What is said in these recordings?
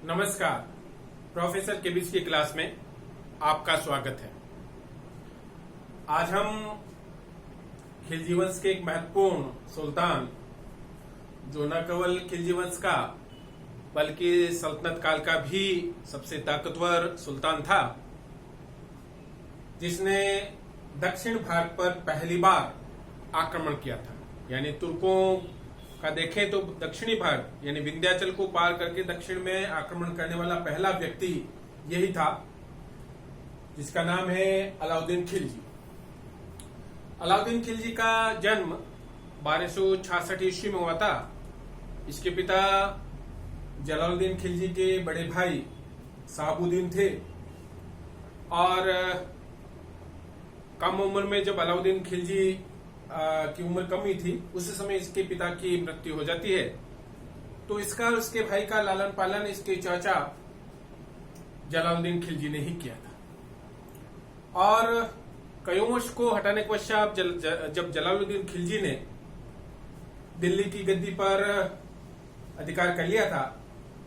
नमस्कार। प्रोफेसर केबिस की क्लास में आपका स्वागत है। आज हम खिलजी वंश के एक महत्वपूर्ण सुल्तान, जो न केवल खिलजी वंश का बल्कि सल्तनत काल का भी सबसे ताकतवर सुल्तान था, जिसने दक्षिण भारत पर पहली बार आक्रमण किया था। यानी तुर्कों का देखें तो दक्षिणी भारत यानी विंध्याचल को पार करके दक्षिण में आक्रमण करने वाला पहला व्यक्ति यही था, जिसका नाम है अलाउद्दीन खिलजी। अलाउद्दीन खिलजी का जन्म 1266 ईस्वी में हुआ था। इसके पिता जलालुद्दीन खिलजी के बड़े भाई शहाबुद्दीन थे और कम उम्र में जब अलाउद्दीन खिलजी की उम्र कम ही थी, उसी समय इसके पिता की मृत्यु हो जाती है। तो इसका और इसके भाई का लालन पालन इसके चाचा जलालुद्दीन खिलजी ने ही किया था। और कयोमश को हटाने के पश्चात जब जलालुद्दीन खिलजी ने दिल्ली की गद्दी पर अधिकार कर लिया था,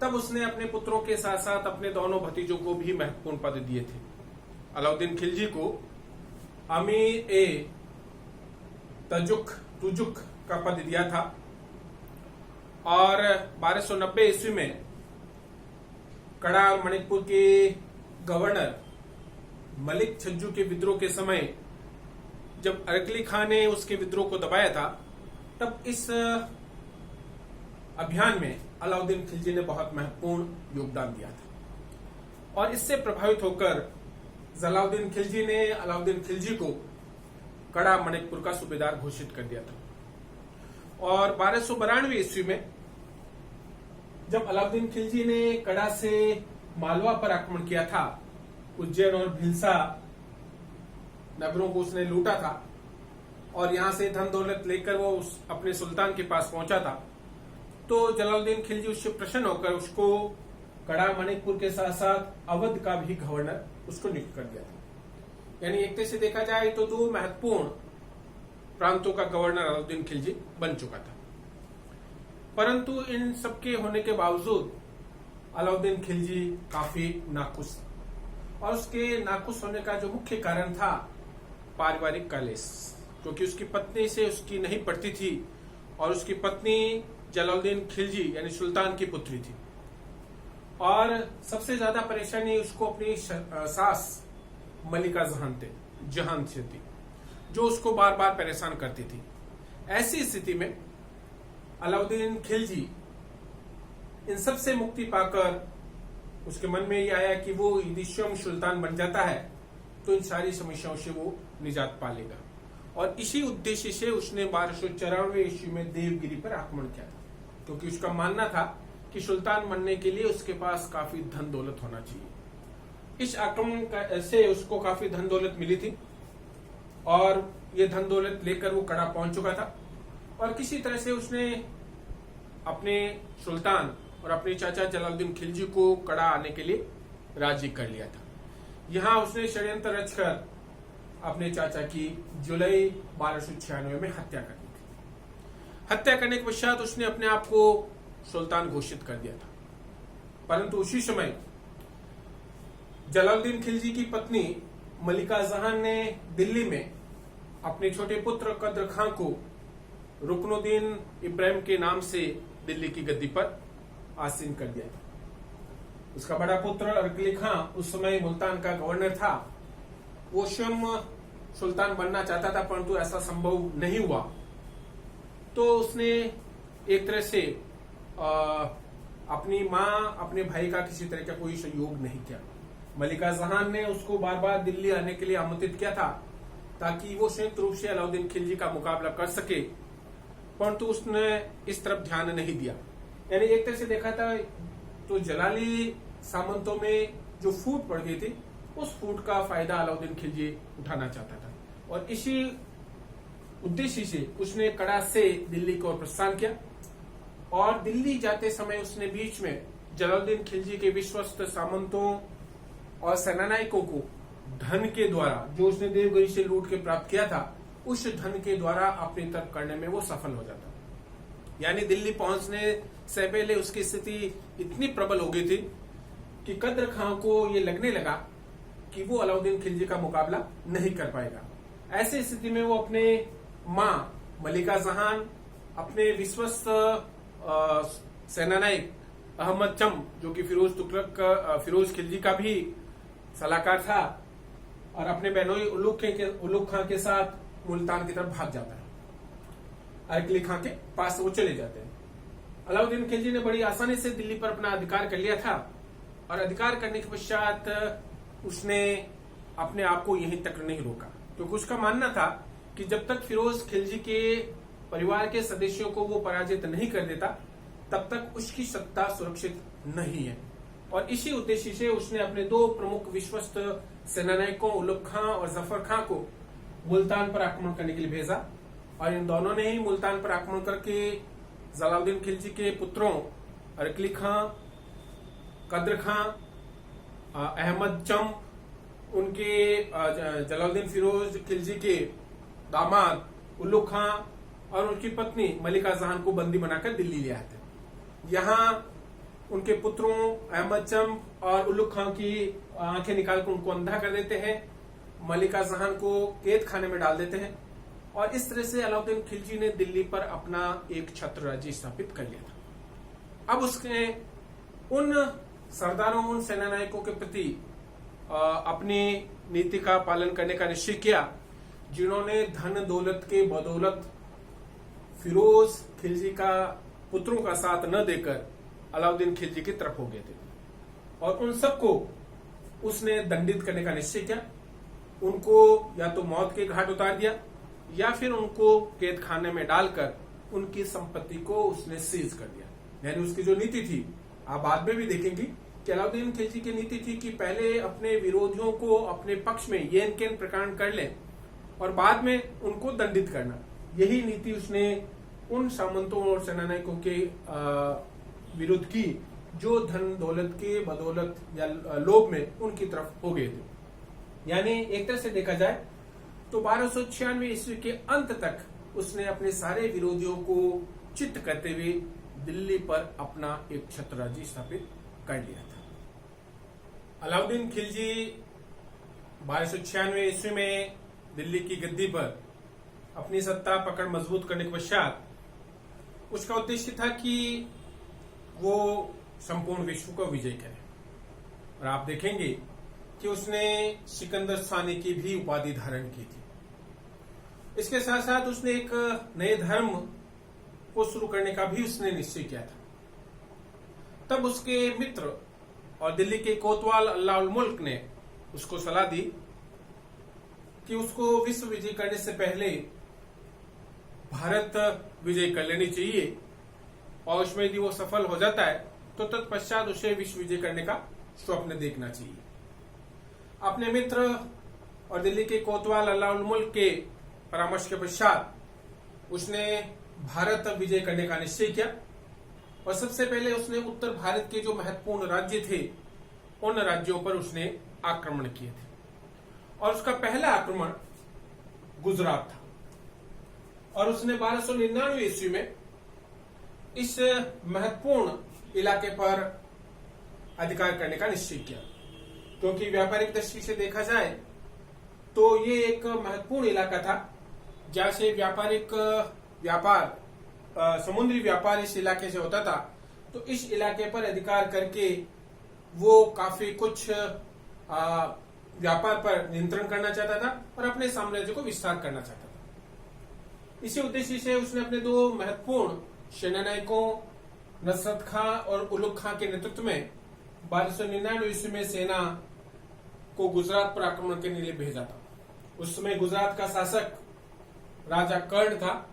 तब उसने अपने पुत्रों के साथ साथ अपने दोनों भतीजों को भी महत्वपूर्ण पद दिए थे। अलाउद्दीन खिलजी को अमीर ए तुजुक का पद दिया था और 1290 ईस्वी में कड़ा और मणिपुर के गवर्नर मलिक छज्जू के विद्रोह के समय जब अरकली खान ने उसके विद्रोह को दबाया था, तब इस अभियान में अलाउद्दीन खिलजी ने बहुत महत्वपूर्ण योगदान दिया था। और इससे प्रभावित होकर जलालुद्दीन खिलजी ने अलाउद्दीन खिलजी को कड़ा मणिपुर का सूबेदार घोषित कर दिया था। और 1292 ईस्वी में जब अलाउद्दीन खिलजी ने कड़ा से मालवा पर आक्रमण किया था, उज्जैन और भिलसा नगरों को उसने लूटा था और यहां से धन दौलत लेकर वो अपने सुल्तान के पास पहुंचा था, तो जलालुद्दीन खिलजी उससे प्रसन्न होकर उसको कड़ा मणिपुर के साथ साथ अवध का भी गवर्नर उसको नियुक्त कर दिया था। यानी एक तरह से देखा जाए तो दो महत्वपूर्ण प्रांतों का गवर्नर अलाउद्दीन खिलजी बन चुका था। परंतु इन सबके होने के बावजूद अलाउद्दीन खिलजी काफी नाखुश था और उसके नाखुश होने का जो मुख्य कारण था पारिवारिक कलेश, क्योंकि उसकी पत्नी से उसकी नहीं पड़ती थी और उसकी पत्नी जलालुद्दीन खिलजी यानी सुल्तान की पुत्री थी। और सबसे ज्यादा परेशानी उसको अपनी सास मलिका जहान से थी, जो उसको बार बार परेशान करती थी। ऐसी स्थिति में अलाउद्दीन खिलजी इन सब से मुक्ति पाकर उसके मन में ये आया कि वो यदि स्वयं सुल्तान बन जाता है तो इन सारी समस्याओं से वो निजात पा लेगा। और इसी उद्देश्य से उसने 1294 ईस्वी में देवगिरी पर आक्रमण किया था, क्योंकि उसका मानना था कि सुल्तान बनने के लिए उसके पास काफी धन दौलत होना चाहिए। इस आक्रमण से उसको काफी धन दौलत मिली थी और ये धन दौलत लेकर वो कड़ा पहुंच चुका था और किसी तरह से उसने अपने सुल्तान और अपने चाचा जलालुद्दीन खिलजी को कड़ा आने के लिए राजी कर लिया था। यहां उसने षड्यंत्र रचकर अपने चाचा की जुलाई 1296 में हत्या कर दी थी। हत्या करने के पश्चात उसने अपने आप को सुल्तान घोषित कर दिया था। परंतु उसी समय जलालुद्दीन खिलजी की पत्नी मलिका जहान ने दिल्ली में अपने छोटे पुत्र कद्र खां को रुकनुद्दीन इब्राहिम के नाम से दिल्ली की गद्दी पर आसीन कर दिया था। उसका बड़ा पुत्र अरकली खां उस समय मुल्तान का गवर्नर था। वो स्वयं सुल्तान बनना चाहता था, परंतु ऐसा संभव नहीं हुआ। तो उसने एक तरह से अपनी मां अपने भाई का किसी तरह का कोई सहयोग नहीं किया। मलिका जहान ने उसको बार बार दिल्ली आने के लिए आमंत्रित किया था ताकि वो संयुक्त रूप से अलाउद्दीन खिलजी का मुकाबला कर सके, परंतु उसने इस तरफ ध्यान नहीं दिया। यानी एक तरह से देखा था तो जलाली सामंतों में जो फूट पड़ गई थी, उस फूट का फायदा अलाउद्दीन खिलजी उठाना चाहता था और इसी उद्देश्य से उसने कड़ा से दिल्ली को प्रस्थान किया। और दिल्ली जाते समय उसने बीच में जलालुद्दीन खिलजी के विश्वस्त सामंतों और सेनानायकों को धन के द्वारा, जो उसने देवगिरी से लूट के प्राप्त किया था, उस धन के द्वारा अपनी तरफ करने में वो सफल हो जाता। यानी दिल्ली पहुंचने से पहले उसकी स्थिति इतनी प्रबल हो गई थी कि कद्र खां को ये लगने लगा कि वो अलाउद्दीन खिलजी का मुकाबला नहीं कर पाएगा। ऐसी स्थिति में वो अपने मां मलिका जहां, अपने विश्वस्त सेनानायक अहमद चम, जो कि फिरोज खिलजी का भी सलाहकार था, और अपने बहनोई उलुग खां के साथ मुल्तान की तरफ भाग जाता है। अरकली खां के पास वो चले जाते हैं। अलाउद्दीन खिलजी ने बड़ी आसानी से दिल्ली पर अपना अधिकार कर लिया था, और अधिकार करने के पश्चात उसने अपने आप को यहीं तक नहीं रोका, क्योंकि उसका मानना था कि जब तक फिरोज खिलजी के परिवार के सदस्यों को वो पराजित नहीं कर देता, तब तक उसकी सत्ता सुरक्षित नहीं है। और इसी उद्देश्य से उसने अपने दो प्रमुख विश्वस्त सेनानायकों उलुग खां और जफर खां को मुल्तान पर आक्रमण करने के लिए भेजा, और इन दोनों ने ही मुल्तान पर आक्रमण करके जलालुद्दीन खिलजी के पुत्रों अरकली खां, कद्र खां, अहमद चम, उनके जलालुद्दीन फिरोज खिलजी के दामाद उलुग खां और उनकी पत्नी मलिका जहां को बंदी बनाकर दिल्ली ले आते। यहाँ उनके पुत्रों अहमद चम और उलुग खां की आंखें निकालकर उनको अंधा कर देते हैं, मलिका जहां को कैद खाने में डाल देते हैं, और इस तरह से अलाउद्दीन खिलजी ने दिल्ली पर अपना एक छत्र राज्य स्थापित कर लिया था। अब उसने उन सरदारों, उन सेनानायकों के प्रति अपनी नीति का पालन करने का निश्चय किया, जिन्होंने धन दौलत के बदौलत फिरोज खिलजी का पुत्रों का साथ न देकर अलाउद्दीन खिलजी की तरफ हो गए थे, और उन सबको उसने दंडित करने का निश्चय किया। उनको या तो मौत के घाट उतार दिया, या फिर उनको कैद खाने में डालकर उनकी संपत्ति को उसने सीज कर दिया। यानी उसकी जो नीति थी, आप बाद में भी देखेंगे कि अलाउद्दीन खिलजी की नीति थी कि पहले अपने विरोधियों को अपने पक्ष में येन केन प्रकरण कर लें, और बाद में उनको दंडित करना। यही नीति उसने उन सामंतों और सेनानायकों के विरुद्ध की, जो धन दौलत के बदौलत या लोभ में उनकी तरफ हो गए थे। यानी एक तरह से देखा जाए तो 1296 ईस्वी के अंत तक उसने अपने सारे विरोधियों को चित्त करते हुए दिल्ली पर अपना एक छत्र राज्य स्थापित कर लिया था। अलाउद्दीन खिलजी 1296 ईस्वी में दिल्ली की गद्दी पर अपनी सत्ता पकड़ मजबूत करने के पश्चात उसका उद्देश्य था कि वो संपूर्ण विश्व को विजय करे, और आप देखेंगे कि उसने सिकंदर सानी की भी उपाधि धारण की थी। इसके साथ साथ उसने एक नए धर्म को शुरू करने का भी उसने निश्चय किया था। तब उसके मित्र और दिल्ली के कोतवाल अल्लाह उल मुल्क ने उसको सलाह दी कि उसको विश्व विजय करने से पहले भारत विजय कर लेनी चाहिए, और उसमें यदि वो सफल हो जाता है तो तत्पश्चात उसे विश्व विजय करने का स्वप्न देखना चाहिए। अपने मित्र और दिल्ली के कोतवाल अल्लाह उल मुल्क के परामर्श के पश्चात उसने भारत विजय करने का निश्चय किया, और सबसे पहले उसने उत्तर भारत के जो महत्वपूर्ण राज्य थे उन राज्यों पर उसने आक्रमण किए थे। और उसका पहला आक्रमण गुजरात था, और उसने 1299 ईस्वी में इस महत्वपूर्ण इलाके पर अधिकार करने का निश्चय किया, क्योंकि व्यापारिक दृष्टि से देखा जाए तो ये एक महत्वपूर्ण इलाका था, जहां से व्यापार समुद्री व्यापार इस इलाके से होता था। तो इस इलाके पर अधिकार करके वो काफी कुछ व्यापार पर नियंत्रण करना चाहता था और अपने साम्राज्य को विस्तार करना चाहता था। इसी उद्देश्य से उसने अपने दो महत्वपूर्ण सेनानायकों नसरत खां और उलुग खां के नेतृत्व में 1299 ईस्वी में सेना को गुजरात पर आक्रमण करने के लिए भेजा था। उस समय गुजरात का शासक राजा कर्ण था,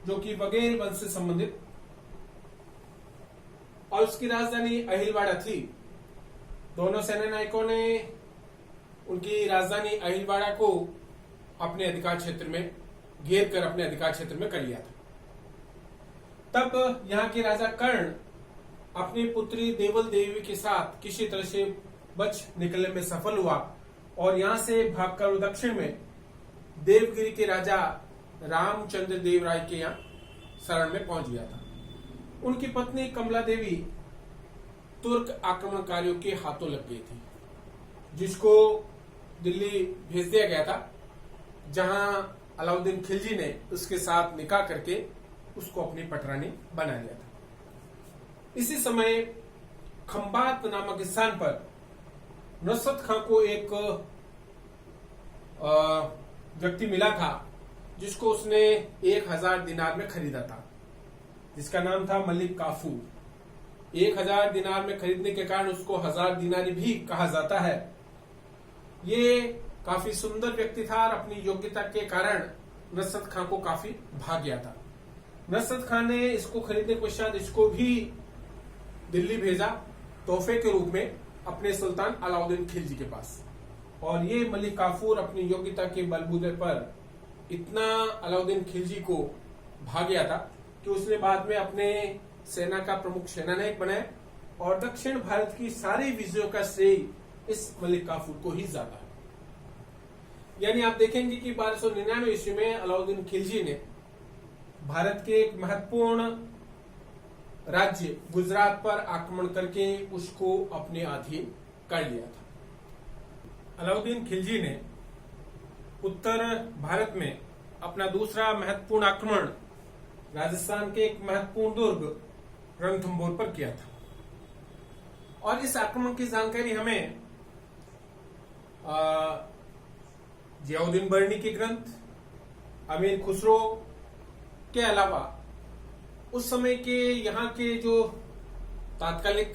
जो कि वघेल वंश से संबंधित, और उसकी राजधानी अहिलवाड़ा थी। दोनों सेनानायकों ने उनकी राजधानी अहिलवाड़ा को अपने अधिकार क्षेत्र में घेर कर अपने अधिकार क्षेत्र में कर लिया था। तब यहाँ के राजा कर्ण अपनी पुत्री देवल देवी के साथ किसी तरह से बच निकलने में सफल हुआ, और यहां से भागकर दक्षिण में देवगिरी के राजा रामचंद्र देव राय के यहाँ शरण में पहुंच गया था। उनकी पत्नी कमला देवी तुर्क आक्रमणकारियों के हाथों लग गई थी, जिसको दिल्ली भेज दिया गया था, जहां अलाउद्दीन खिलजी ने उसके साथ निकाह करके उसको अपनी पटरानी बना लिया था। इसी समय खंबात नामक स्थान पर नुसरत खां को एक व्यक्ति मिला था, जिसको उसने 1000 दिनार में खरीदा था, जिसका नाम था मलिक काफूर। 1000 दिनार में खरीदने के कारण उसको 1000 दिनारी भी कहा जाता है। ये काफी सुंदर व्यक्ति था और अपनी योग्यता के कारण नुसरत खां को काफी भा गया था। नुसरत खां ने इसको खरीदने के पश्चात इसको भी दिल्ली भेजा तोहफे के रूप में अपने सुल्तान अलाउद्दीन खिलजी के पास। और ये मलिक काफूर अपनी योग्यता के बलबूते पर इतना अलाउद्दीन खिलजी को भा गया था कि उसने बाद में अपने सेना का प्रमुख सेनानायक बनाया और दक्षिण भारत की सारी विजयों का श्रेय इस मलिक काफूर को ही जाता है। यानी आप देखेंगे कि 1299 ईस्वी में अलाउद्दीन खिलजी ने भारत के एक महत्वपूर्ण राज्य गुजरात पर आक्रमण करके उसको अपने अधीन कर लिया था। अलाउद्दीन खिलजी ने उत्तर भारत में अपना दूसरा महत्वपूर्ण आक्रमण राजस्थान के एक महत्वपूर्ण दुर्ग रणथंभौर पर किया था। और इस आक्रमण की जानकारी हमें जियाउद्दीन बर्नी के ग्रंथ, अमीर खुसरो के अलावा उस समय के यहाँ के जो तात्कालिक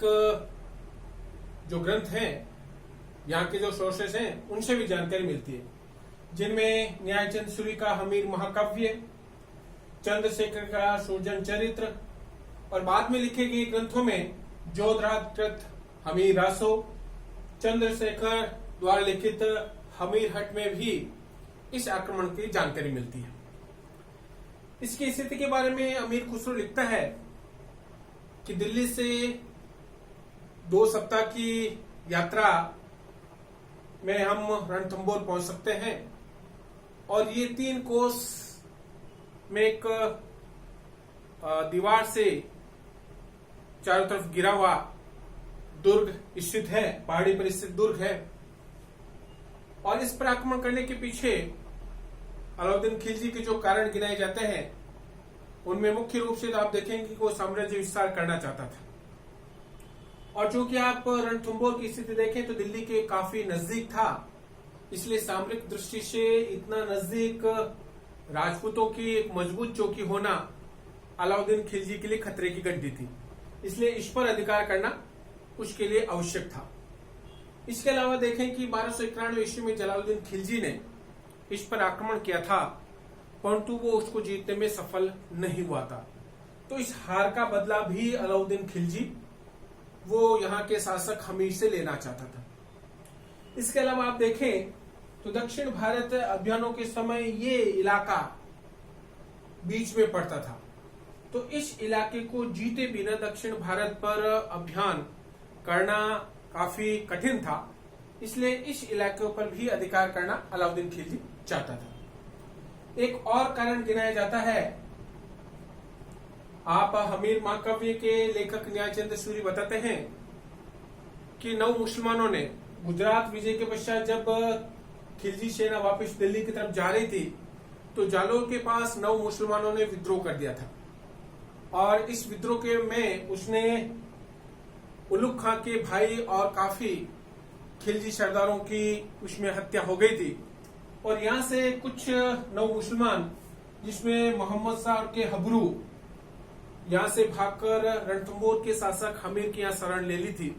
जो ग्रंथ हैं, यहाँ के जो सोर्सेस हैं, उनसे भी जानकारी मिलती है, जिनमें न्यायचंद सूरी का हमीर महाकाव्य, चंद्रशेखर का सुरजन चरित्र और बाद में लिखे गए ग्रंथों में जोधराज कृत हमीर रासो, चंद्रशेखर द्वारा लिखित हमीर हट में भी इस आक्रमण की जानकारी मिलती है। इसकी स्थिति के बारे में अमीर खुसरो लिखता है कि दिल्ली से 2 सप्ताह की यात्रा में हम रणथंभौर पहुंच सकते हैं और ये 3 कोस में एक दीवार से चारों तरफ गिरा हुआ दुर्ग स्थित है, पहाड़ी पर स्थित दुर्ग है। और इस पर आक्रमण करने के पीछे अलाउद्दीन खिलजी के जो कारण गिनाए जाते हैं, उनमें मुख्य रूप से तो आप देखेंगे कि वो साम्राज्य विस्तार करना चाहता था। और चूंकि आप रणथंभौर की स्थिति देखें तो दिल्ली के काफी नजदीक था, इसलिए सामरिक दृष्टि से इतना नजदीक राजपूतों की एक मजबूत चौकी होना अलाउद्दीन खिलजी के लिए खतरे की घंटी थी, इसलिए इस पर अधिकार करना उसके लिए आवश्यक था। इसके अलावा देखें कि 1291 ईस्वी में जलालुद्दीन खिलजी ने इस पर आक्रमण किया था, परंतु वो उसको जीतने में सफल नहीं हुआ था। तो इस हार का बदला भी अलाउद्दीन खिलजी वो यहाँ के शासक हमीर से लेना चाहता था। इसके अलावा आप देखें तो दक्षिण भारत अभियानों के समय ये इलाका बीच में पड़ता था, तो इस इलाके को जीते बिना दक्षिण भारत पर अभियान करना काफी कठिन था, इसलिए इस इलाके पर भी अधिकार करना अलाउद्दीन खिलजी चाहता था। एक और कारण गिनाया जाता है, आप हमीर महाकाव्य के लेखक न्यायचंद सूरी बताते हैं कि 9 मुसलमानों ने गुजरात विजय के पश्चात जब खिलजी सेना वापस दिल्ली की तरफ जा रही थी, तो जालोर के पास 9 मुसलमानों ने विद्रोह कर दिया था और इस विद्रोह के में उसने उलुग खां के भाई और काफी खिलजी सरदारों की उसमें हत्या हो गई थी। और यहाँ से कुछ 9 मुसलमान, जिसमें मोहम्मद शाह के हबरू, यहाँ से भागकर रणथंभौर के शासक हमीर की यहाँ शरण ले ली थी।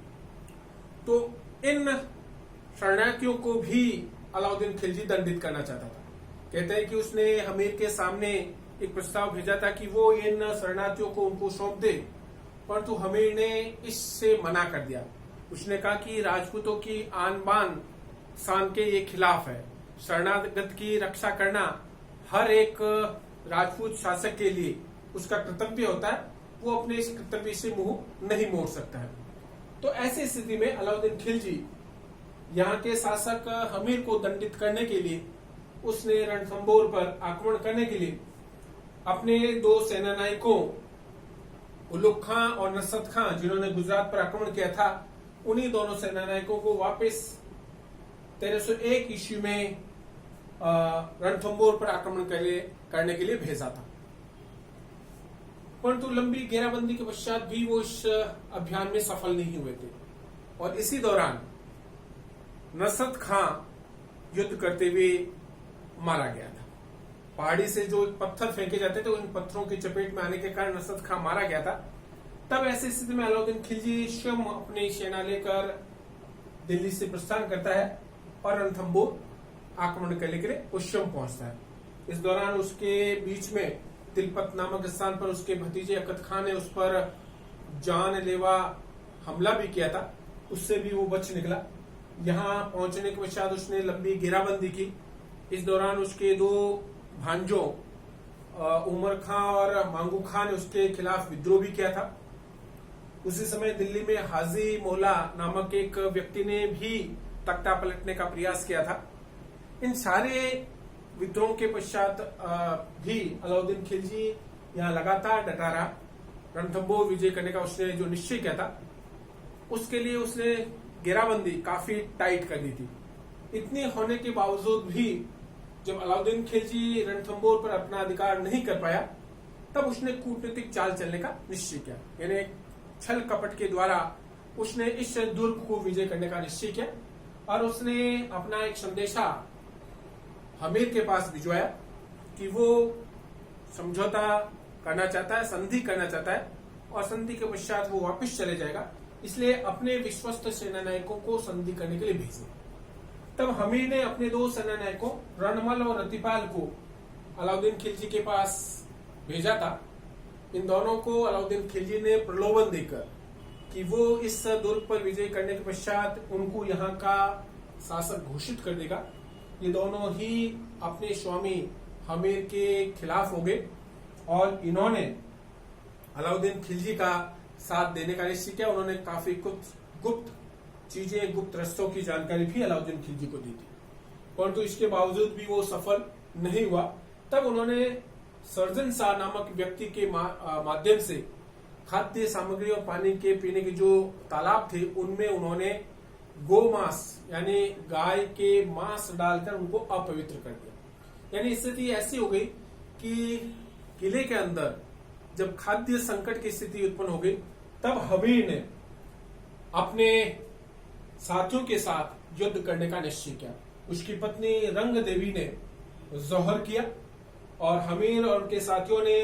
तो इन शरणार्थियों को भी अलाउद्दीन खिलजी दंडित करना चाहता था। कहते हैं कि उसने हमीर के सामने एक प्रस्ताव भेजा था कि वो इन शरणार्थियों को उनको सौंप दे, परंतु हमीर ने इससे मना कर दिया। उसने कहा कि राजपूतों की आन बान शान के ये खिलाफ है, शरणागत की रक्षा करना हर एक राजपूत शासक के लिए उसका कर्तव्य होता है, वो अपने इस कर्तव्य से मुंह नहीं मोड़ सकता है। तो ऐसी स्थिति में अलाउद्दीन खिलजी यहाँ के शासक हमीर को दंडित करने के लिए उसने रणथंभौर पर आक्रमण करने के लिए अपने 2 सेनानायकों उलुग खां और नसरत खां जिन्होंने गुजरात पर आक्रमण किया था, उन्हीं दोनों सेनानायकों को वापस 1301 ईस्वी में रणथंबोर पर आक्रमण करने के लिए भेजा था। परंतु लंबी घेराबंदी के पश्चात भी वो इस अभियान में सफल नहीं हुए थे और इसी दौरान नसरत खां युद्ध करते हुए मारा गया था। पहाड़ी से जो पत्थर फेंके जाते थे, उन पत्थरों की चपेट में आने के कारण नसरत खां मारा गया था। तब ऐसी स्थिति में अलाउद्दीन खिलजी स्वयं अपनी सेना लेकर दिल्ली से प्रस्थान करता है और रणथंबोर आक्रमण करने के लिए स्वयं पहुंचता है। इस दौरान उसके बीच में तिलपत नामक स्थान पर उसके भतीजे अकद खान ने उस पर जानलेवा हमला भी किया था, उससे भी वो बच निकला। यहाँ पहुंचने के पश्चात उसने लंबी घेराबंदी की। इस दौरान उसके दो भांजों उमर खां और मांगू खां ने उसके खिलाफ विद्रोह भी किया था। उसी समय दिल्ली में हाजी मौला नामक एक व्यक्ति ने भी तख्ता पलटने का प्रयास किया था। इन सारे विद्रोह के पश्चात भी अलाउद्दीन खिलजी यहाँ लगातार डटा रहा। रणथंबोर विजय करने का उसने जो निश्चय किया था, उसके लिए उसने घेराबंदी काफी टाइट कर दी थी। इतनी होने के बावजूद भी जब अलाउद्दीन खिलजी रणथंबोर पर अपना अधिकार नहीं कर पाया, तब उसने कूटनीतिक चाल चलने का निश्चय किया। यानी छल कपट के द्वारा उसने इस दुर्ग को विजय करने का निश्चय किया और उसने अपना एक संदेशा हमीर के पास भिजवाया कि वो समझौता करना चाहता है, संधि करना चाहता है और संधि के पश्चात वो वापस चले जाएगा, इसलिए अपने विश्वस्त सेनानायकों को संधि करने के लिए भेजे। तब हमीर ने अपने दो सेनानायकों रणमल और रतिपाल को अलाउद्दीन खिलजी के पास भेजा था। इन दोनों को अलाउद्दीन खिलजी ने प्रलोभन देकर कि वो इस दुर्ग पर विजय करने के पश्चात उनको यहाँ का शासक घोषित कर देगा। ये दोनों ही अपने स्वामी हमीर के खिलाफ हो गए और इन्होंने अलाउद्दीन खिलजी का साथ देने का निश्चय किया। उन्होंने काफी कुछ गुप्त चीजें, गुप्त रस्तों की जानकारी भी अलाउद्दीन खिलजी को दी थी, परंतु इसके बावजूद भी वो सफल नहीं हुआ। तब उन्होंने सर्जन शाह नामक व्यक्ति के माध्यम से खाद्य सामग्री और पानी के पीने के जो तालाब थे, उनमें उन्होंने गोमांस यानी गाय के मांस डालकर उनको अपवित्र कर दिया। यानी स्थिति ऐसी हो गई कि किले के अंदर जब खाद्य संकट की स्थिति उत्पन्न हो गई, तब हमीर ने अपने साथियों के साथ युद्ध करने का निश्चय किया। उसकी पत्नी रंग देवी ने जौहर किया और हमीर और उनके साथियों ने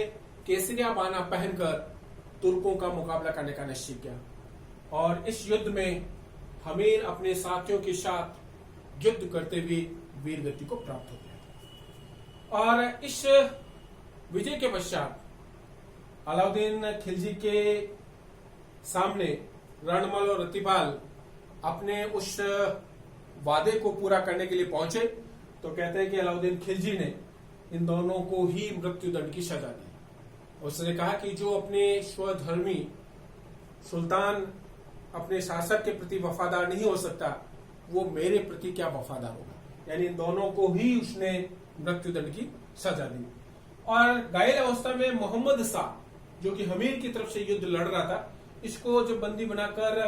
केसरिया बाना पहनकर तुर्कों का मुकाबला करने का निश्चय किया और इस युद्ध में हमीर अपने साथियों के साथ युद्ध करते हुए वीरगति को प्राप्त हो गया। और इस विजय के पश्चात अलाउद्दीन खिलजी के सामने रणमल और रतिपाल अपने उस वादे को पूरा करने के लिए पहुंचे, तो कहते हैं कि अलाउद्दीन खिलजी ने इन दोनों को ही मृत्यु दंड की सजा दी। उसने कहा कि जो अपने स्वधर्मी सुल्तान अपने शासक के प्रति वफादार नहीं हो सकता, वो मेरे प्रति क्या वफादार होगा। यानी इन दोनों को ही उसने मृत्यु दंड की सजा दी। और घायल अवस्था में मोहम्मद शाह, जो कि हमीर की तरफ से युद्ध लड़ रहा था, इसको जब बंदी बनाकर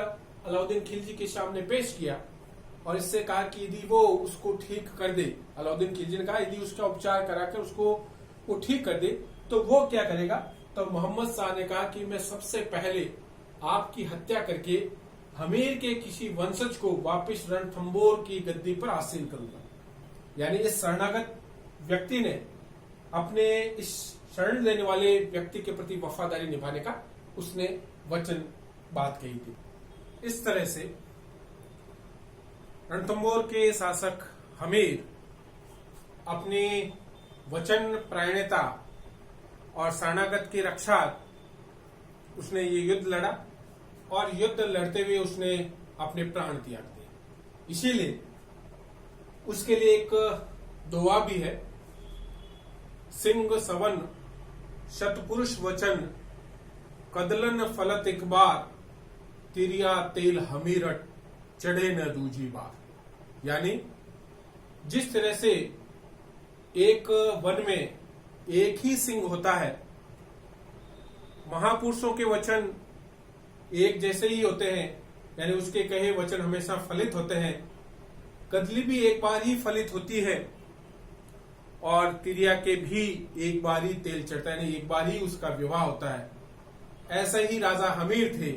अलाउद्दीन खिलजी के सामने पेश किया और इससे कहा कि यदि वो उसको ठीक कर दे, अलाउद्दीन खिलजी ने कहा यदि उसका उपचार कराकर उसको वो ठीक कर दे तो वो क्या करेगा। तो मोहम्मद शाह ने कहा कि मैं सबसे पहले आपकी हत्या करके हमीर के किसी वंशज को वापस रणथंबोर की गद्दी पर आसीन करूंगा। यानी इस शरणागत व्यक्ति ने अपने इस शरण लेने वाले व्यक्ति के प्रति वफादारी निभाने का उसने वचन बात कही थी। इस तरह से रणथंबोर के शासक हमीर अपनी वचन परायणता और शरणागत की रक्षा उसने ये युद्ध लड़ा और युद्ध लड़ते हुए उसने अपने प्राण त्याग दिए। इसीलिए उसके लिए एक दुआ भी है, सिंह सवन शतपुरुष वचन कदलन फलत एक बार तिरिया तेल हमीरट चढ़े न दूजी बार। यानी जिस तरह से एक वन में एक ही सिंह होता है, महापुरुषों के वचन एक जैसे ही होते हैं, यानी उसके कहे वचन हमेशा फलित होते हैं। कदली भी एक बार ही फलित होती है और तिरिया के भी एक बार ही तेल चढ़ता है, यानी एक बार ही उसका विवाह होता है। ऐसे ही राजा हमीर थे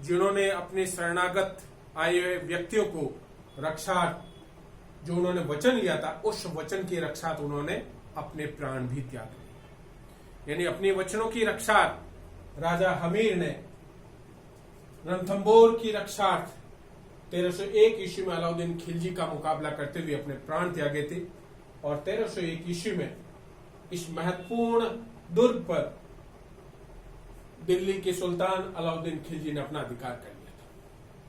जिन्होंने अपने शरणागत आए हुए व्यक्तियों को रक्षा, जो उन्होंने वचन लिया था, उस वचन की रक्षा उन्होंने अपने प्राण भी त्याग दिए। यानी अपने वचनों की रक्षा राजा हमीर ने रणथंबोर की रक्षार्थ 1301 ईस्वी में अलाउद्दीन खिलजी का मुकाबला करते हुए अपने प्राण त्यागे थे और 1301 ईस्वी में इस महत्वपूर्ण दुर्ग पर दिल्ली के सुल्तान अलाउद्दीन खिलजी ने अपना अधिकार कर